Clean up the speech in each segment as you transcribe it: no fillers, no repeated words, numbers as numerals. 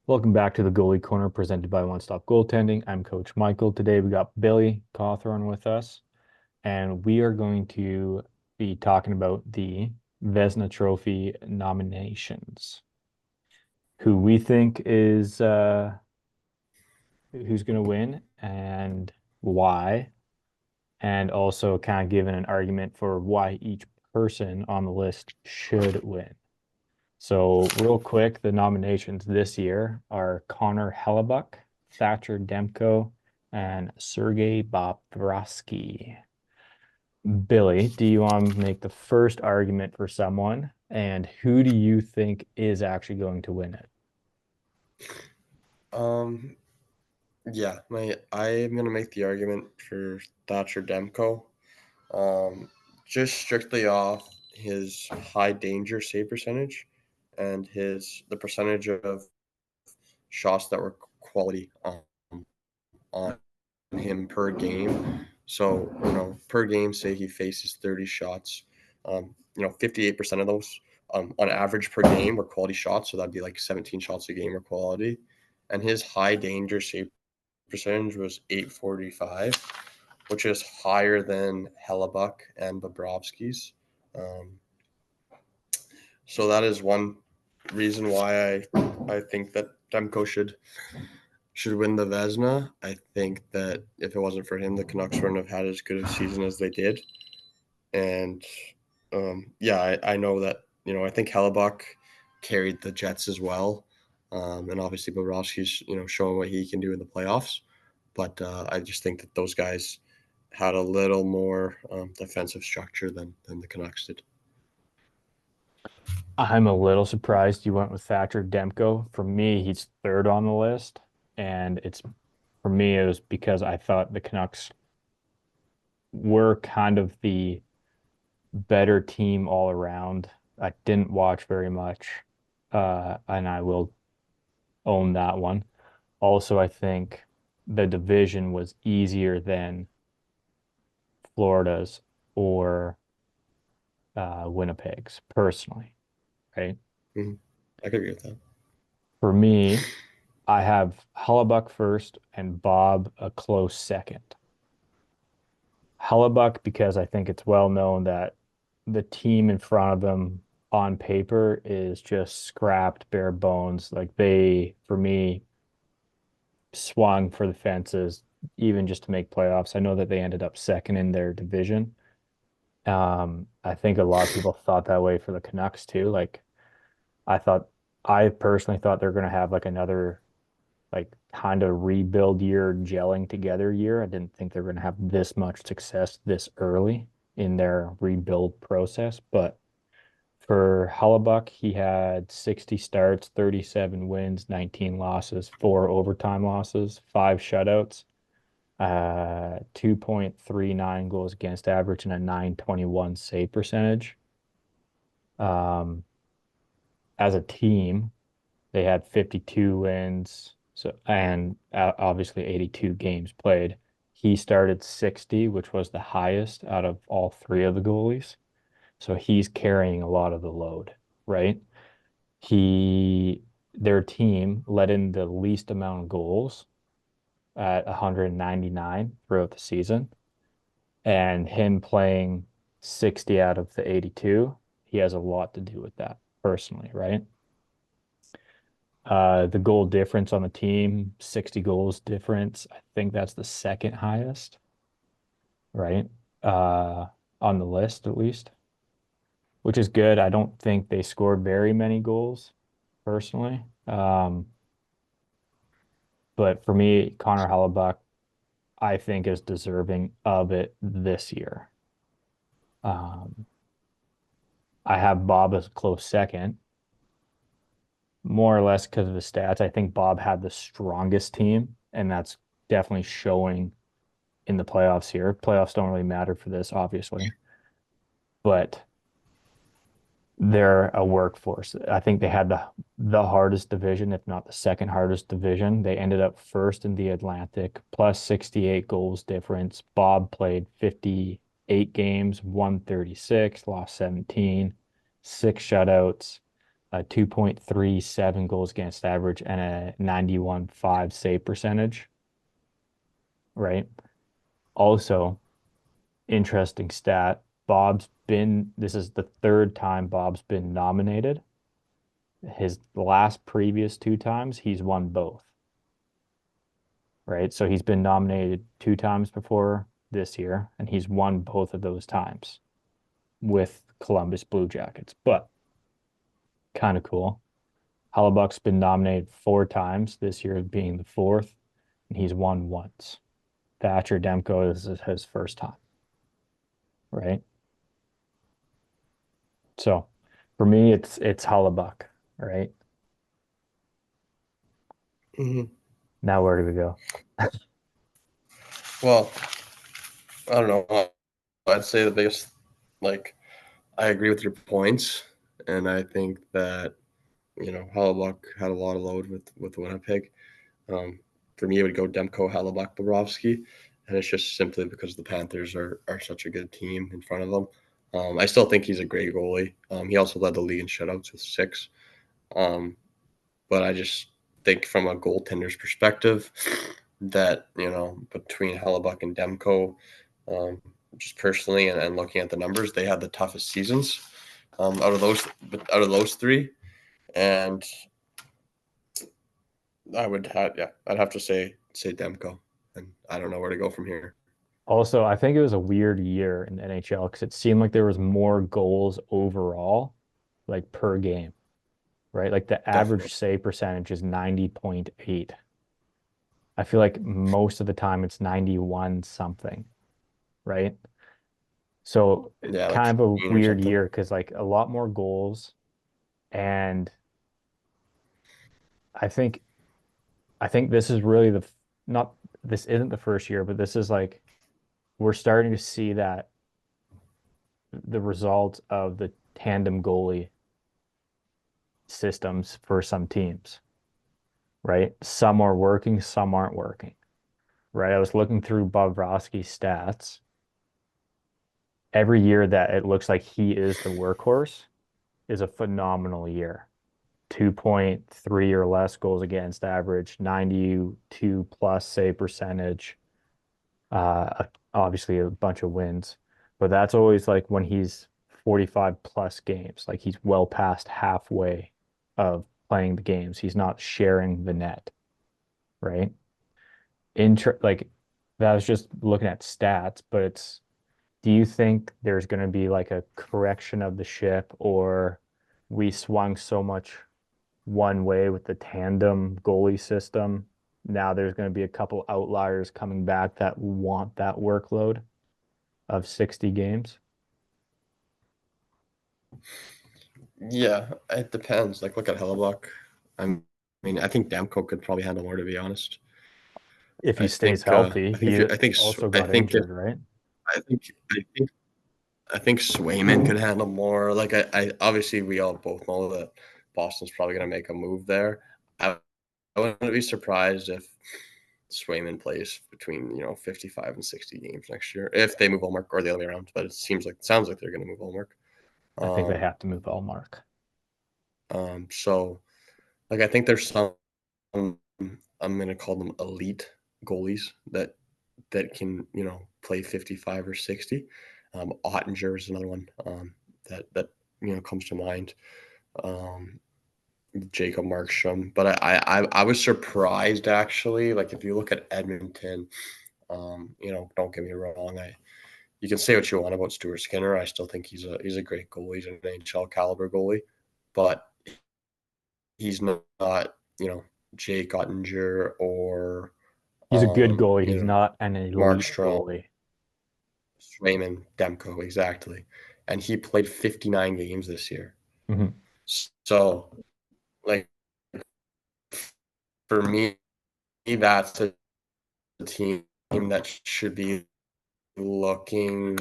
Welcome back to the Goalie Corner presented by One Stop Goaltending. I'm Coach Michael. Today we got Billy Cawthorn with us, and we are going to be talking about the Vezina Trophy nominations. Who we think is who's going to win and why, and also kind of giving an argument for why each person on the list should win. So, real quick, the nominations this year are Connor Hellebuck, Thatcher Demko, and Sergei Bobrovsky. Billy, do you want to make the first argument for someone? And who do you think is actually going to win it? Um, yeah, I am gonna make the argument for Thatcher Demko. Um, just strictly off his high danger save percentage and the percentage of shots that were quality on him per game. So, per game, say he faces 30 shots, 58% of those on average per game were quality shots. So that'd be like 17 shots a game or quality. And his high danger save percentage was 845, which is higher than Hellebuck and Bobrovsky's. Um, so that is one reason why I think that Demko should win the Vezina. I think that if it wasn't for him, the Canucks wouldn't have had as good a season as they did. And yeah, I know that I think Hellebuck carried the Jets as well, and obviously Bobrovsky's showing what he can do in the playoffs. But I just think that those guys had a little more defensive structure than the Canucks did. I'm a little surprised you went with Thatcher Demko. For me, he's third on the list. And for me, it was because I thought the Canucks were kind of the better team all around. I didn't watch very much, and I will own that one. Also, I think the division was easier than Florida's or Winnipeg's, personally, right? Mm-hmm. I could agree with that. For me, I have Hellebuck first and Bob a close second. Hellebuck because I think it's well known that the team in front of them on paper is just scrapped bare bones. Like they, for me, swung for the fences even just to make playoffs. I know that they ended up second in their division. I think a lot of people thought that way for the Canucks too. Like I thought, I personally thought they're going to have like another like kind of rebuild year, gelling together year. I didn't think they're going to have this much success this early in their rebuild process. But for Hellebuck, he had 60 starts, 37 wins, 19 losses, four overtime losses, five shutouts, 2.39 goals against average, and a 921 save percentage. Um, as a team, they had 52 wins, so and obviously 82 games played. He started 60, which was the highest out of all three of the goalies. So he's carrying a lot of the load, right? He Their team let in the least amount of goals at 199 throughout the season. And him playing 60 out of the 82, he has a lot to do with that personally, right? The goal difference on the team, 60 goals difference. I think that's the second highest, right? Uh, on the list at least, which is good. I don't think they scored very many goals personally. But for me, Connor Hellebuck, I think is deserving of it this year. Um, I have Bob as a close second, more or less because of the stats. I think Bob had the strongest team, and that's definitely showing in the playoffs here. Playoffs don't really matter for this, obviously, but they're a workforce. I think they had the hardest division, if not the second hardest division. They ended up first in the Atlantic, plus 68 goals difference. Bob played 58 games, won 36, lost 17, six shutouts, a 2.37 goals against average and a 91.5 save percentage, right? Also, interesting stat, this is the third time Bob's been nominated. His last previous two times, he's won both, right? So he's been nominated two times before this year, and he's won both of those times with Columbus Blue Jackets. But kind of cool. Hellebuck's been nominated four times, this year being the fourth, and he's won once. Thatcher Demko is his first time, right? So for me, it's Hellebuck, right? Mm-hmm. Now where do we go? Well, I don't know. I'd say the biggest, like, I agree with your points, and I think that Hellebuyck had a lot of load with Winnipeg. Um, for me, it would go Demko, Hellebuyck, Bobrovsky, and it's just simply because the Panthers are such a good team in front of them. I still think he's a great goalie. He also led the league in shutouts with 6. Um, but I just think from a goaltender's perspective that between Hellebuck and Demko, um, just personally and looking at the numbers, they had the toughest seasons out of those three, and I'd have to say Demko, and I don't know where to go from here. Also, I think it was a weird year in the NHL because it seemed like there was more goals overall, like per game, right? Like the Definitely, average save percentage is 90.8. I feel like most of the time it's 91 something, right? So yeah, like kind of a 15 or weird something. year because like a lot more goals. And I think I think this is really not this isn't the first year, but this is like we're starting to see that the result of the tandem goalie systems for some teams, right? Some are working, some aren't working, right? I was looking through Bobrovsky's stats. Every year that it looks like he is the workhorse is a phenomenal year. 2.3 or less goals against average, 92 plus save percentage, obviously a bunch of wins. But that's always like when he's 45 plus games, like he's well past halfway of playing the games. He's not sharing the net, right? Like that was just looking at stats, but do you think there's going to be like a correction of the ship, or we swung so much one way with the tandem goalie system? Now there's going to be a couple outliers coming back that want that workload of 60 games Yeah, it depends. Like, look at Hellebuck. I mean, I think Demko could probably handle more, to be honest. if he I stays think healthy. I think if He you're, I think also I got think if injured, right? I think I think I think Swayman could handle more. Like I obviously we all both know that Boston's probably going to make a move there. I wouldn't be surprised if Swayman plays between 55 and 60 games next year if they move Ulmark or the other way around. But it sounds like they're going to move Ulmark. I think they Um, have to move Allmark. so like I think there's some I'm going to call them elite goalies that can play 55 or 60. Ottinger is another one that comes to mind. Um, Jacob Markstrom, but I was surprised actually. Like if you look at Edmonton, don't get me wrong. You can say what you want about Stuart Skinner. I still think he's a great goalie. He's an NHL caliber goalie, but he's not Jake Ottinger or He's a good goalie. you He's know not an elite Markstrom, goalie. Swayman, Demko, exactly. And he played 59 games this year. Mhm. So like for me, that's a team that should be looking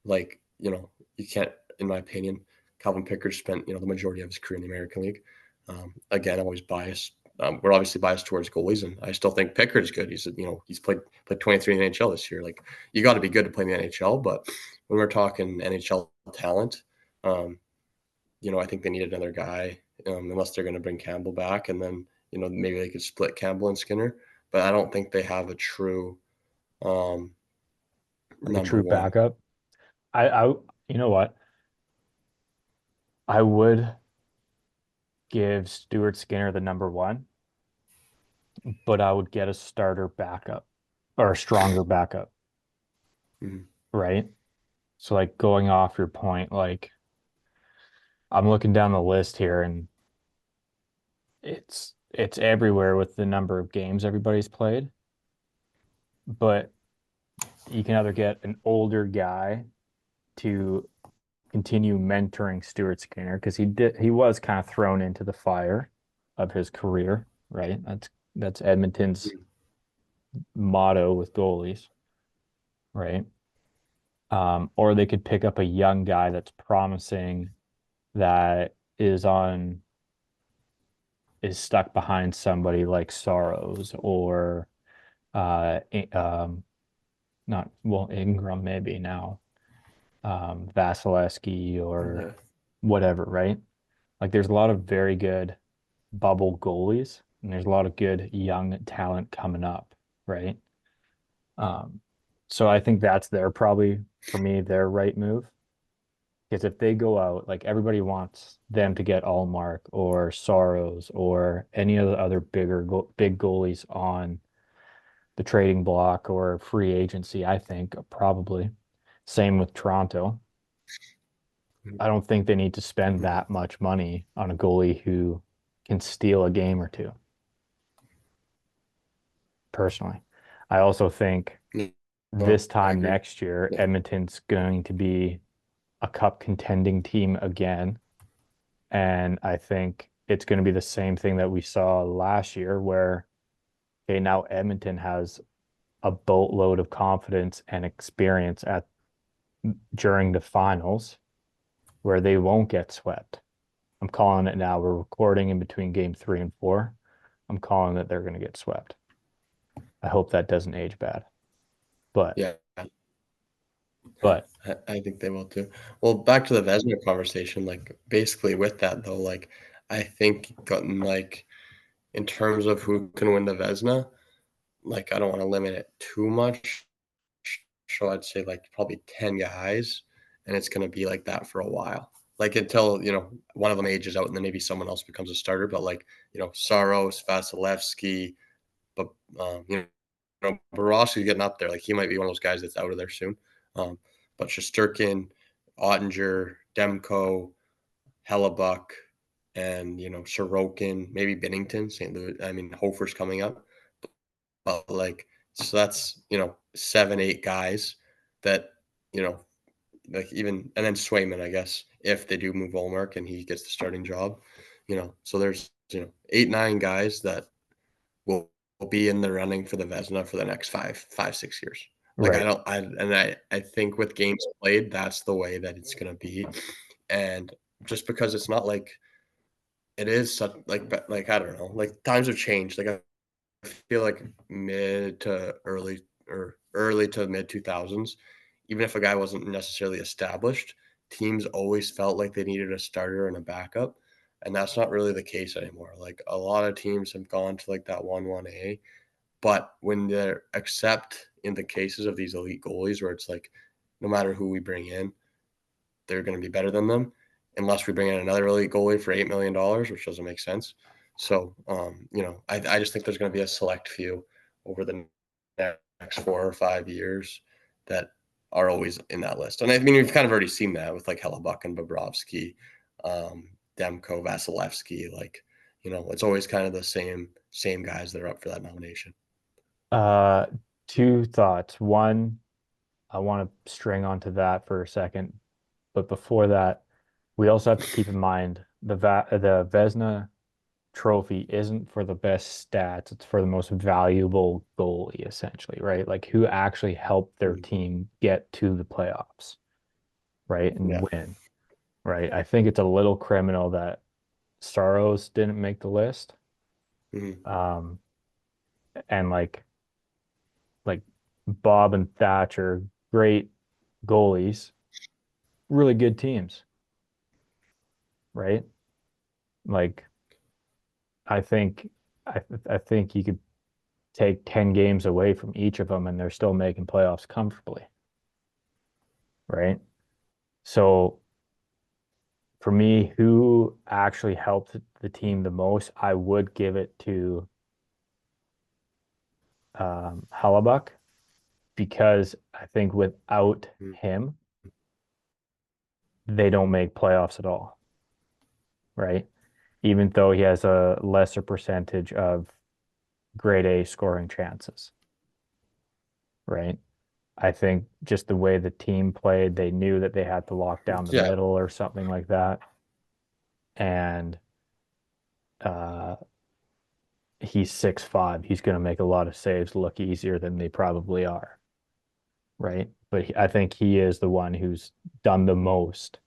like, you can't, in my opinion, Calvin Pickard spent, the majority of his career in the American League. Again, I'm always biased. We're obviously biased towards goalies, and I still think Pickard is good. He's played 23 in the NHL this year. Like you got to be good to play in the NHL, but when we're talking NHL talent, um, I think they need another guy, unless they're going to bring Campbell back, and then maybe they could split Campbell and Skinner. But I don't think they have a true um, like a number true one. backup. I you know what? I would give Stuart Skinner the number one, but I would get a starter backup or a stronger backup, Mhm. right? So like going off your point, like I'm looking down the list here and it's everywhere with the number of games everybody's played, but you can either get an older guy to continue mentoring Stuart Skinner because he was kind of thrown into the fire of his career, right? That's Edmonton's motto with goalies, right? Or they could pick up a young guy that's promising that is stuck behind somebody like Sorrows or uh not well Ingram maybe now Vasilevsky or Yeah. whatever, right? Like there's a lot of very good bubble goalies and there's a lot of good young talent coming up, right? Um, so I think that's their probably for me their right move. Because if they go out, like everybody wants them to get Allmark or Sorrows or any of the other big goalies on the trading block or free agency, I think probably. Same with Toronto. I don't think they need to spend Mhm. that much money on a goalie who can steal a game or two, personally. I also think No, this I time agree. next year, Yeah. Edmonton's going to be a cup contending team again. And I think it's going to be the same thing that we saw last year, where, okay, now Edmonton has a boatload of confidence and experience at during the finals where they won't get swept. I'm calling it now. We're recording in between game 3 and 4. I'm calling that they're going to get swept. I hope that doesn't age bad. But Yeah. but I think they will too. Well, back to the Vezina conversation, like basically with that though, like I think gotten like in terms of who can win the Vezina, like I don't want to limit it too much. So I'd say like probably 10 guys, and it's gonna be like that for a while. Like until, one of them ages out and then maybe someone else becomes a starter. But like, Saros, Vasilevsky, but Boroski's getting up there. Like he might be one of those guys that's out of there soon. Um, but Shesterkin, Ottinger, Demko, Hellebuck, and Sorokin, maybe Binnington, St. Louis. I mean, Hofer's coming up, but like so that's 7, 8 guys that you know like even and then Swayman, I guess, if they do move Olmark and he gets the starting job. So there's 8, 9 guys that will be in the running for the Vezina for the next 5, 5, 6 years. Like I right, don't, I think with games played, that's the way that it's gonna be, and just because it's not like it is such like I don't know, like times have changed. Like I feel like mid to early or early to mid 2000s, even if a guy wasn't necessarily established, teams always felt like they needed a starter and a backup. And that's not really the case anymore. Like a lot of teams have gone to like that 1-1A, but when they're except in the cases of these elite goalies where it's like no matter who we bring in, they're going to be better than them, unless we bring in another elite goalie for $8 million, which doesn't make sense. So, I just think there's going to be a select few over the next 4 or 5 years that are always in that list. And I mean, we've kind of already seen that with like Hellebuck and Bobrovsky, Demko, Vasilevsky. Like, it's always kind of the same guys that are up for that nomination. uh, two thoughts. One, I want to string onto that for a second, but before that, we also have to keep in mind the Vezina Trophy isn't for the best stats; it's for the most valuable goalie, essentially, right? Like who actually helped their Mhm. team get to the playoffs, right, and Yeah. win, right? I think it's a little criminal that Saros didn't make the list, Hmm. um, and like Bob and Thatcher, great goalies, really good teams, right? Like I think I think you could take 10 games away from each of them and they're still making playoffs comfortably, right? So for me, who actually helped the team the most, I would give it to Hellebuck because I think without Mm. him, they don't make playoffs at all, right? Even though he has a lesser percentage of grade A scoring chances, right? I think just the way the team played, they knew that they had to lock down the Yeah, middle or something like that. And uh, he's 6'5". He's going to make a lot of saves look easier than they probably are, right? But I think he is the one who's done the most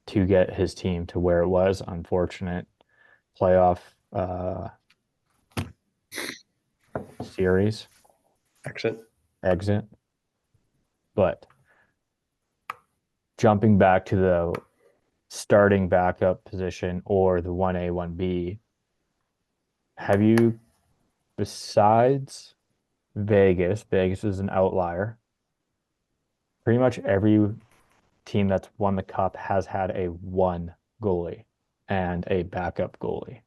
to get his team to where it was. Unfortunate playoff series accent. exit. But jumping back to the starting backup position or the 1A, 1B, have you, besides Vegas is an outlier. Pretty much every team that's won the cup has had a one goalie and a backup goalie,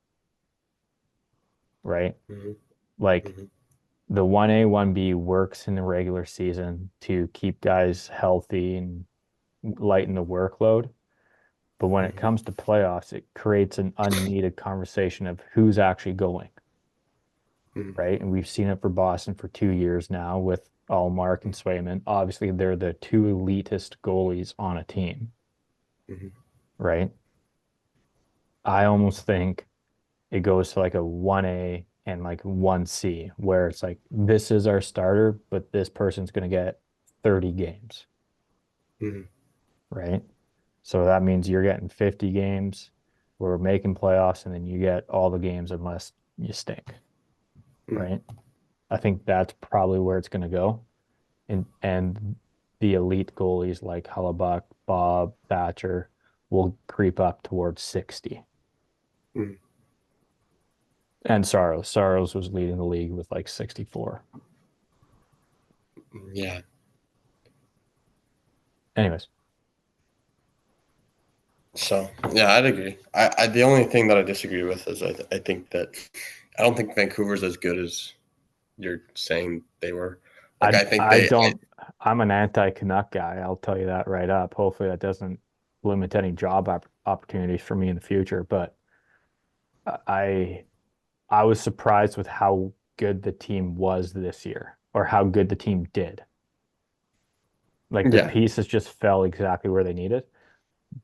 right? Hmm. Like Hmm. the 1A, 1B works in the regular season to keep guys healthy and lighten the workload. But when it Hmm. comes to playoffs, it creates an unneeded conversation of who's actually going, Hmm. right? And we've seen it for Boston for 2 years now with Allmark and Swayman. Obviously, they're the two elitist goalies on a team, Hmm. right? I almost think it goes to like a 1A and like 1C, where it's like, this is our starter, but this person's going to get 30 games, Hmm. right? So that means you're getting 50 games. We're making playoffs, and then you get all the games unless you stink, Hmm. right? I think that's probably where it's going to go. And the elite goalies like Hellebuck, Bob, Thatcher will creep up towards 60. Hmm. And Saros was leading the league with like 64. Yeah. Anyways, So yeah, I'd agree. I the only thing that I disagree with is I think that I don't think Vancouver's as good as you're saying they were. Like I I think I they. don't I'm an anti-Canuck guy. I'll tell you that right up. Hopefully that doesn't limit any opportunities for me in the future, but I I was surprised with how good the team was this year or how good the team did. Like the Yeah. pieces just fell exactly where they needed.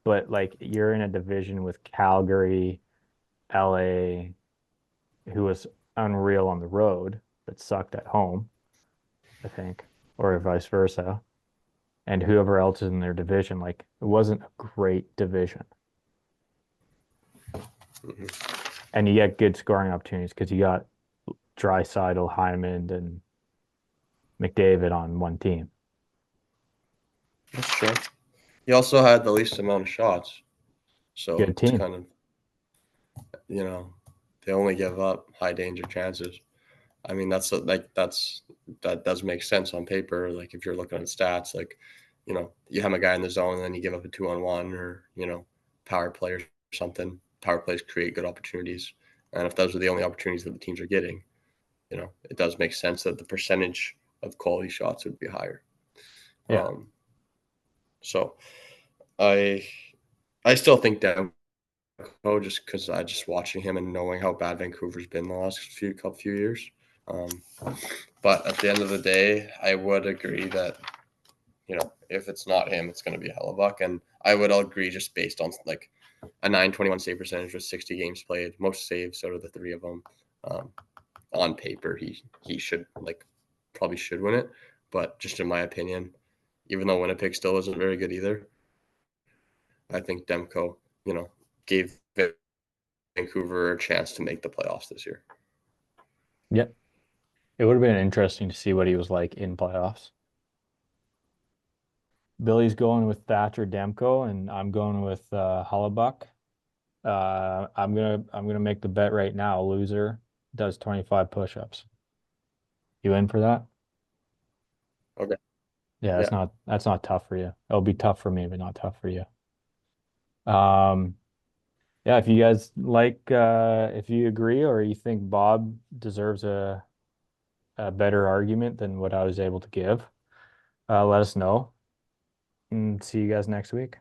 But like you're in a division with Calgary, LA, who was unreal on the road but sucked at home, I think, or vice versa. And whoever else is in their division, like it wasn't a great division. Hmm. And you get good scoring opportunities because you got Draisaitl, Hyman, and McDavid on one team. That's true. He also had the least amount of shots, so Good it's team. kind of you know they only give up high danger chances. I mean, that does make sense on paper. Like if you're looking at stats, like you have a guy in the zone and then you give up a 2-on-1 or power play or something. Power plays create good opportunities, and if those are the only opportunities that the teams are getting, it does make sense that the percentage of quality shots would be higher. Yeah. Um, so I I still think Demko just because I just watching him and knowing how bad Vancouver's been the last few years. Um, But at the end of the day, I would agree that if it's not him, it's going to be Hellebuck, and I would agree just based on like a 921 save percentage with 60 games played, most saves out of the three of them. Um, on paper, he should probably should win it, but just in my opinion, even though Winnipeg still isn't very good either, I think Demko, gave Vancouver a chance to make the playoffs this year. Yep. It would have been interesting to see what he was like in playoffs. Billy's going with Thatcher Demko, and I'm going with Hellebuck. I'm gonna make the bet right now. Loser does 25 push-ups. You in for that? Okay. Yeah, Yeah. that's not tough for you. It'll be tough for me, but not tough for you. Um, yeah, if you guys like if you agree or you think Bob deserves a better argument than what I was able to give, let us know and see you guys next week.